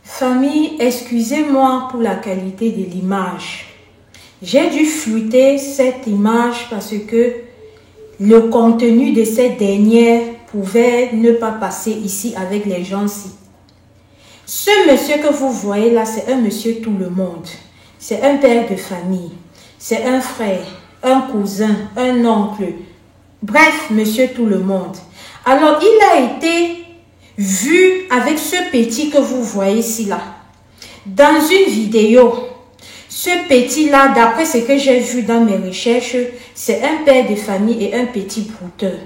Famille, excusez-moi pour la qualité de l'image. J'ai dû flouter cette image parce que le contenu de cette dernière pouvait ne pas passer ici avec les gens-ci. Ce monsieur que vous voyez là, c'est un monsieur tout le monde. C'est un père de famille. C'est un frère, un cousin, un oncle. Bref, monsieur tout le monde. Alors, il a été vu avec ce petit que vous voyez ici là. Dans une vidéo, ce petit-là, d'après ce que j'ai vu dans mes recherches, c'est un père de famille et un petit brouteur.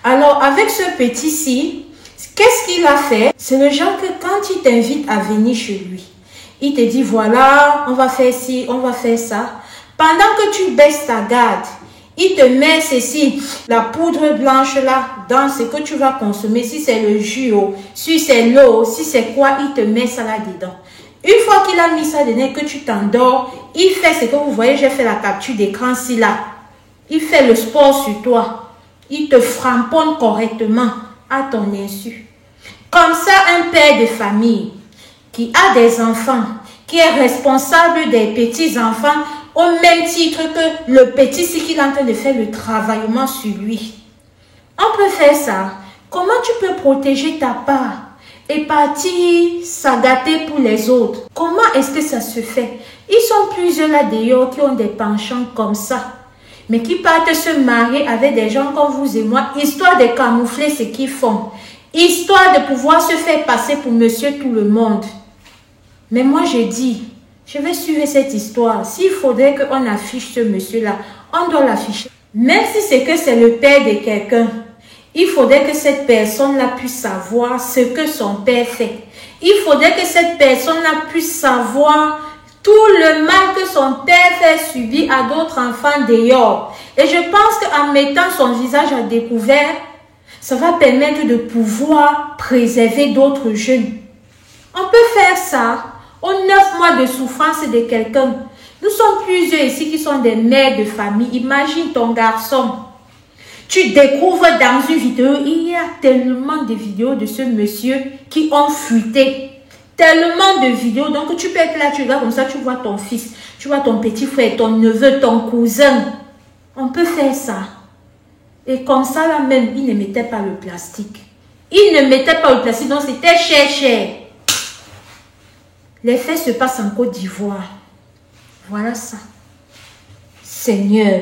Alors, avec ce petit-ci, qu'est-ce qu'il a fait? C'est le genre que quand il t'invite à venir chez lui, il te dit, voilà, on va faire ci, on va faire ça. Pendant que tu baisses ta garde, il te met ceci, la poudre blanche là, dans ce que tu vas consommer. Si c'est le jus, si c'est l'eau, si c'est quoi, il te met ça là dedans. Une fois qu'il a mis ça dedans, que tu t'endors, il fait ce que vous voyez, j'ai fait la capture d'écran ici là. Il fait le sport sur toi. Il te framponne correctement à ton insu. Comme ça, un père de famille qui a des enfants, qui est responsable des petits-enfants, au même titre que le petit, c'est qu'il est en train de faire le travaillement sur lui. On peut faire ça. Comment tu peux protéger ta part et partir s'agater pour les autres? Comment est-ce que ça se fait? Ils sont plusieurs là d'ailleurs qui ont des penchants comme ça, mais qui partent se marier avec des gens comme vous et moi, histoire de camoufler ce qu'ils font, histoire de pouvoir se faire passer pour monsieur tout le monde. Mais moi je dis, je vais suivre cette histoire. S'il faudrait qu'on affiche ce monsieur-là, on doit l'afficher. Même si c'est que c'est le père de quelqu'un, il faudrait que cette personne-là puisse savoir ce que son père fait. Il faudrait que cette personne-là puisse savoir tout le mal que son père fait subir à d'autres enfants dehors. Et je pense qu'en mettant son visage à découvert, ça va permettre de pouvoir préserver d'autres jeunes. On peut faire ça. Aux 9 mois de souffrance de quelqu'un. Nous sommes plusieurs ici qui sont des mères de famille. Imagine ton garçon. Tu découvres dans une vidéo, il y a tellement de vidéos de ce monsieur qui ont fuité. Tellement de vidéos. Donc tu peux être là, tu regardes comme ça, tu vois ton fils, tu vois ton petit frère, ton neveu, ton cousin. On peut faire ça. Et comme ça là même, il ne mettait pas le plastique. Il ne mettait pas le plastique, donc c'était cher. Les faits se passent en Côte d'Ivoire. Voilà ça. Seigneur.